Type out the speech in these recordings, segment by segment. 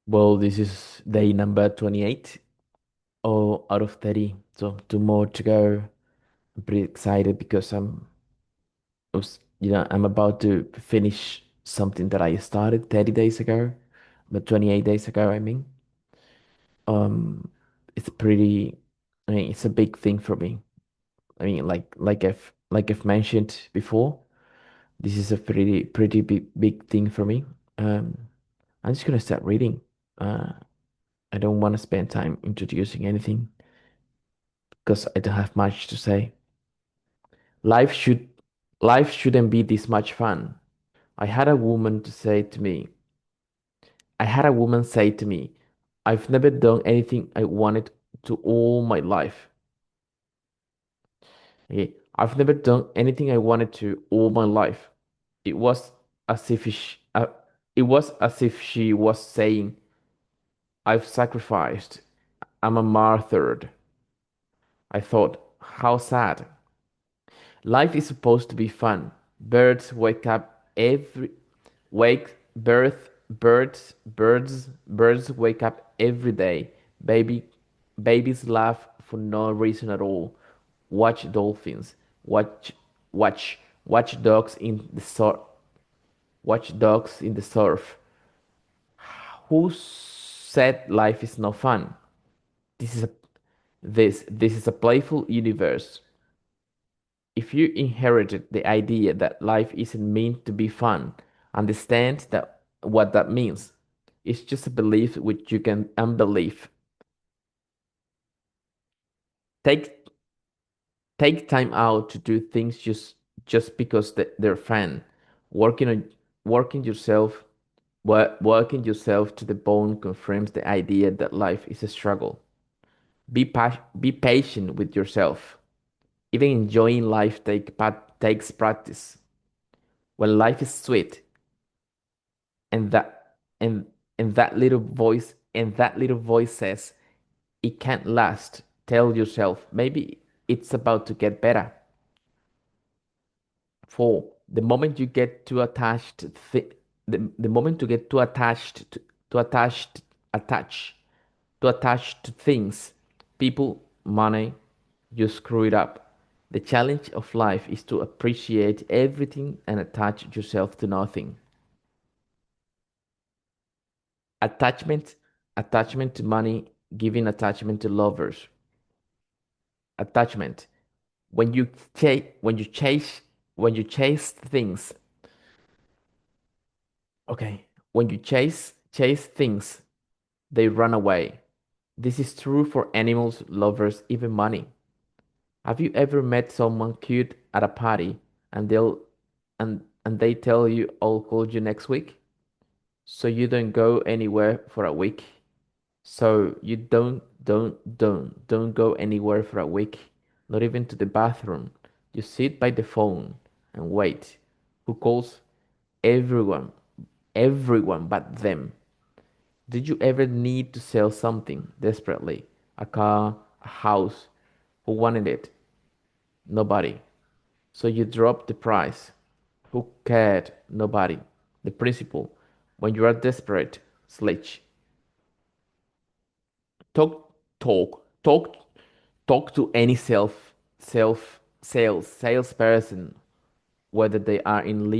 Well, this is day number 28 or out of 30. So two more to go. I'm pretty excited because I'm about to finish something that I started 30 days ago, but 28 days ago, I mean. Um, it's pretty, I mean, it's a big thing for me. I mean, like I've mentioned before, this is a pretty big thing for me. Um, I'm just gonna start reading. Uh, I don't want to spend time introducing anything because I don't have much to say. Life should life shouldn't be this much fun. I had a woman to say to me, I had a woman say to me, I've never done anything I wanted to all my life. Okay? I've never done anything I wanted to all my life. It was as if it was as if she was saying, I've sacrificed. I'm a martyr. I thought, how sad. Life is supposed to be fun. Birds wake up every wake birds wake up every day. Babies laugh for no reason at all. Watch dolphins. Watch watch dogs in the watch dogs in the surf. Who said life is no fun? This is a this is a playful universe. If you inherited the idea that life isn't meant to be fun, understand that what that means. It's just a belief which you can unbelieve. Take take time out to do things just because they're fun. Working on working yourself working yourself to the bone confirms the idea that life is a struggle. Be patient with yourself. Even enjoying life takes practice. When life is sweet, and and that little voice says it can't last, tell yourself maybe it's about to get better. 4, the moment you get too attached the moment you get too attached to attach attached to things, people, money, you screw it up. The challenge of life is to appreciate everything and attach yourself to nothing. Attachment, attachment to money, giving attachment to lovers. Attachment. When you when you chase things, okay. When you chase things, they run away. This is true for animals, lovers, even money. Have you ever met someone cute at a party and and they tell you I'll call you next week? So you don't go anywhere for a week. So you don't go anywhere for a week, not even to the bathroom. You sit by the phone and wait. Who calls? Everyone, everyone but them. Did you ever need to sell something desperately? A car, a house? Who wanted it? Nobody. So you dropped the price. Who cared? Nobody. The principle. When you are desperate, sledge. Talk, talk, talk to any salesperson, whether they are in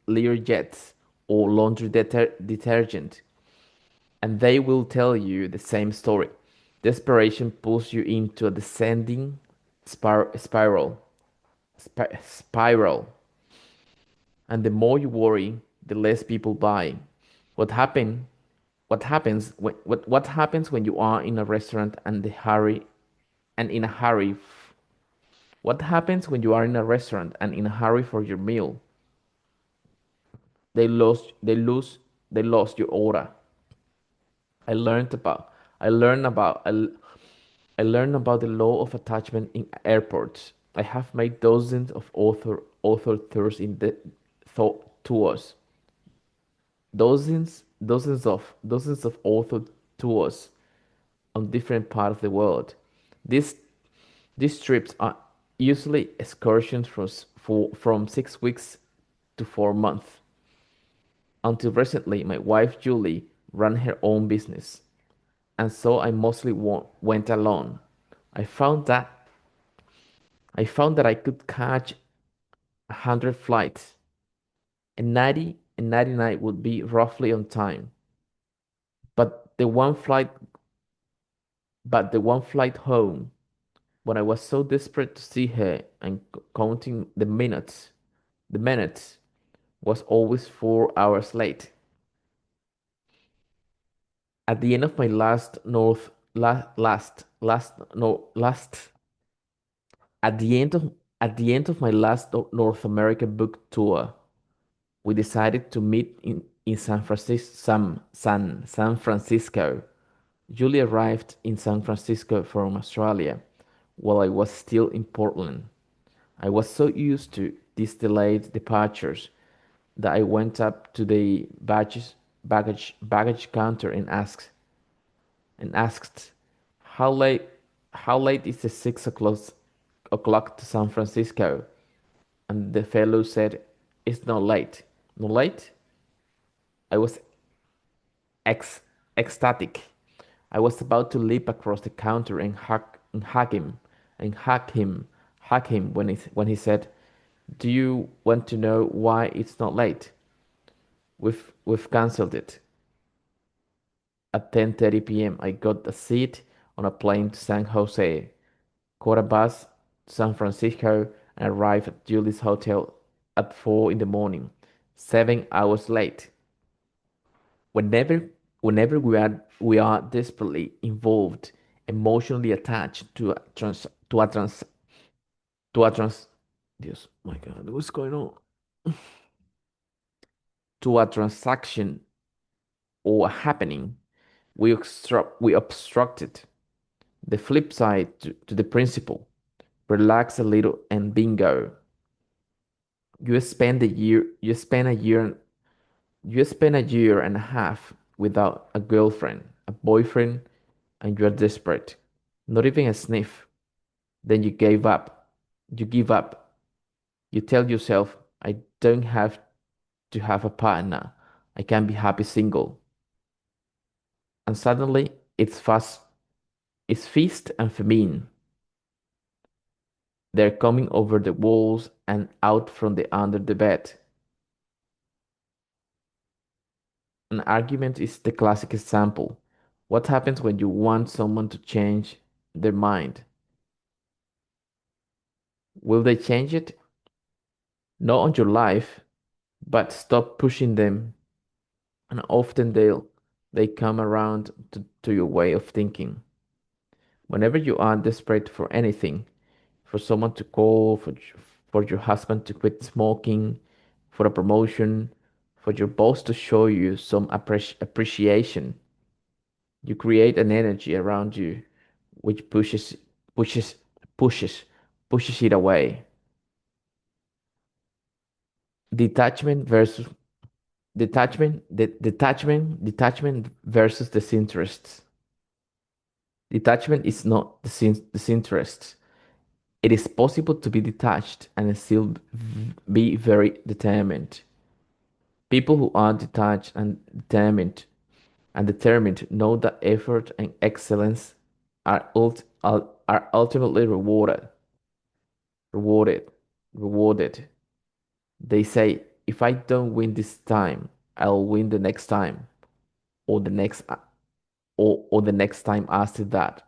Lear jets or laundry detergent, and they will tell you the same story. Desperation pulls you into a descending spiral. Spiral. And the more you worry, the less people buy. What happen? What happens when you are in a restaurant and the hurry and in a hurry? What happens when you are in a restaurant and in a hurry for your meal? They lost they lose they lost your order. I learned about I learned about I learned about the law of attachment in airports. I have made dozens of author tours in the tours. Dozens of author tours on different parts of the world. These these trips are usually excursions from 6 weeks to 4 months. Until recently, my wife Julie ran her own business, and so I mostly went alone. I found that I found that I could catch 100 flights, and 90 and 99 would be roughly on time. But the one flight home, when I was so desperate to see her and counting the minutes was always 4 hours late. At the end of my last North la, last no last at the end of my last North America book tour, we decided to meet in San Francisco. Julie arrived in San Francisco from Australia while I was still in Portland. I was so used to these delayed departures that I went up to the baggage counter and asked, "How late? How late is the 6 o'clock to San Francisco?" And the fellow said, "It's not late." Not late? I was ex ecstatic. I was about to leap across the counter and hug him when he said, "Do you want to know why it's not late? We've cancelled it." At 10:30 p.m., I got a seat on a plane to San Jose, caught a bus to San Francisco, and arrived at Julie's hotel at 4 in the morning, 7 hours late. Whenever, we are desperately involved, emotionally attached to a trans, to a trans, Dios, my God, what's going on? To a transaction or a happening, we obstruct it. The flip side to the principle, relax a little and bingo. You spend a year You spend a year and a half without a girlfriend, a boyfriend, and you're desperate. Not even a sniff. Then you gave up. You give up. You tell yourself, I don't have to have a partner. I can be happy single. And suddenly it's feast and famine. They're coming over the walls and out from the under the bed. An argument is the classic example. What happens when you want someone to change their mind? Will they change it? Not on your life, but stop pushing them, and often they come around to your way of thinking. Whenever you are desperate for anything, for someone to call, for your husband to quit smoking, for a promotion, for your boss to show you some appreciation, you create an energy around you which pushes, pushes, pushes it away. Detachment versus detachment versus disinterest. Detachment is not disinterest. It is possible to be detached and still be very determined. People who are detached and determined know that effort and excellence are ultimately rewarded, rewarded. They say, if I don't win this time, I'll win the next time, or the next or the next time after that.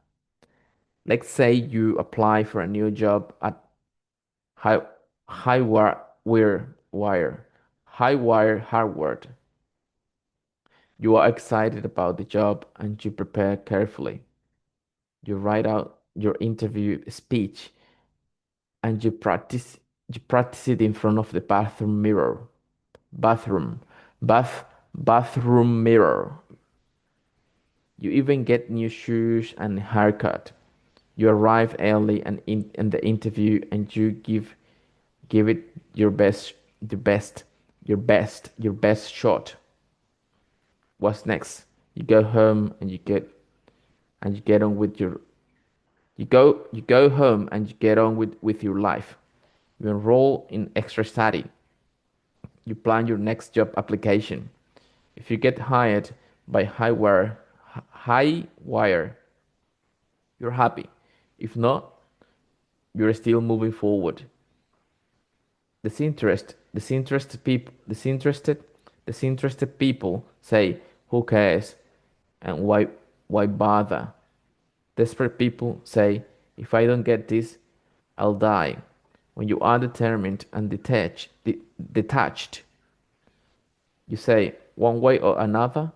Let's say you apply for a new job at High Wire Harvard. You are excited about the job and you prepare carefully. You write out your interview speech and you practice it in front of the bathroom mirror. Bathroom. Bathroom mirror. You even get new shoes and haircut. You arrive early and in the interview and you give it your best, your best shot. What's next? You go home and you get on with your you go home and you get on with your life. You enroll in extra study. You plan your next job application. If you get hired, by high wire, you're happy. If not, you're still moving forward. Disinterested people say, "Who cares?" and why bother? Desperate people say, "If I don't get this, I'll die." When you are determined and detached, you say, "One way or another,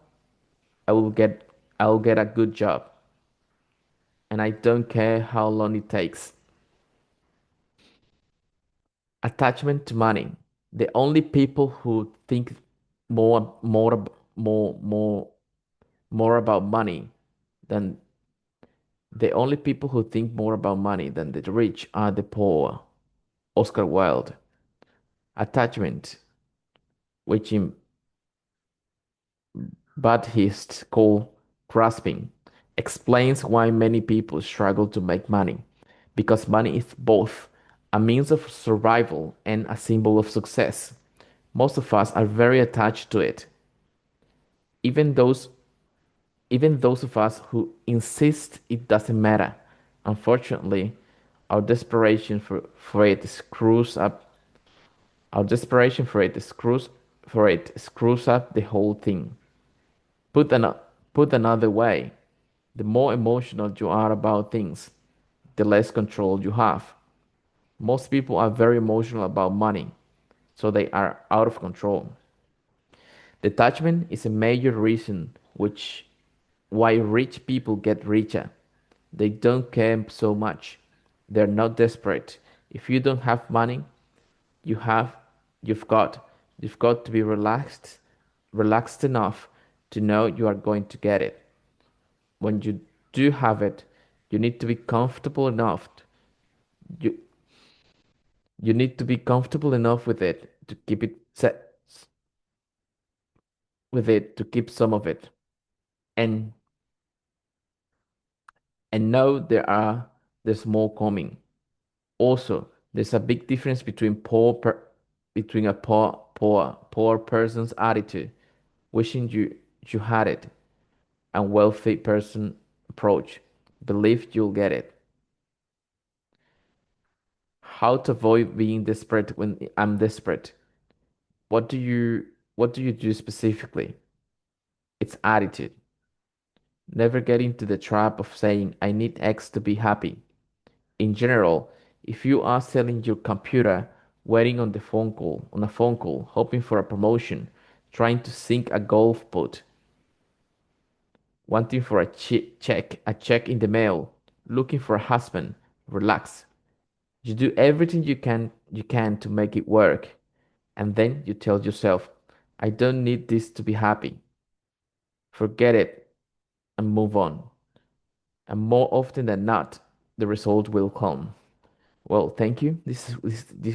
I will get, I'll get a good job, and I don't care how long it takes." Attachment to money. The only people who think more, more about money than the only people who think more about money than the rich are the poor. Oscar Wilde. Attachment, which in Buddhists call grasping, explains why many people struggle to make money. Because money is both a means of survival and a symbol of success. Most of us are very attached to it. Even those even those of us who insist it doesn't matter. Unfortunately, our desperation for it screws up our desperation for it screws up the whole thing. Put an, put another way, the more emotional you are about things, the less control you have. Most people are very emotional about money, so they are out of control. Detachment is a major reason which why rich people get richer. They don't care so much. They're not desperate. If you don't have money, you have you've got you've got to be relaxed enough to know you are going to get it. When you do have it, you need to be comfortable enough. You you need to be comfortable enough with it to keep it set with it to keep some of it. And know there's more coming. Also, there's a big difference between a poor person's attitude, wishing you had it, and wealthy person approach, believe you'll get it. How to avoid being desperate when I'm desperate? What do you do specifically? It's attitude. Never get into the trap of saying I need X to be happy. In general, if you are selling your computer, waiting on a phone call, hoping for a promotion, trying to sink a golf putt, wanting for a check in the mail, looking for a husband, relax. You do everything you can to make it work, and then you tell yourself, I don't need this to be happy. Forget it and move on. And more often than not, the result will come. Well, thank you. This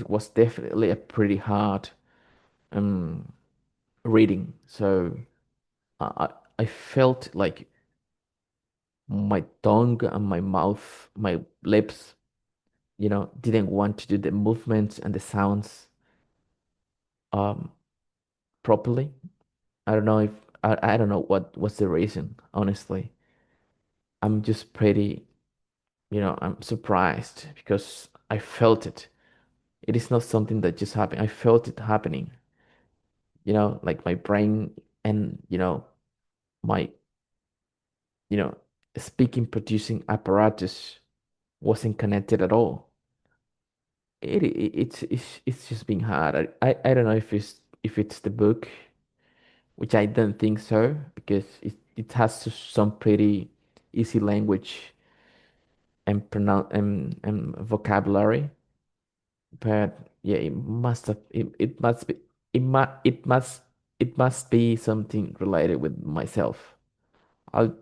was definitely a pretty hard um reading. So I I felt like my tongue and my mouth, my lips, didn't want to do the movements and the sounds um properly. I don't know if I don't know what was the reason, honestly. I'm just pretty, I'm surprised because I felt it. It is not something that just happened. I felt it happening, like my brain and, my, you know, speaking producing apparatus wasn't connected at all. It's just being hard. I don't know if it's the book, which I don't think so, because it has some pretty easy language and and vocabulary. But yeah, it must be it must it must be something related with myself. I'll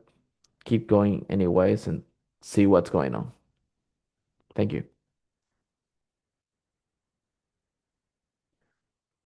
keep going anyways and see what's going on. Thank you.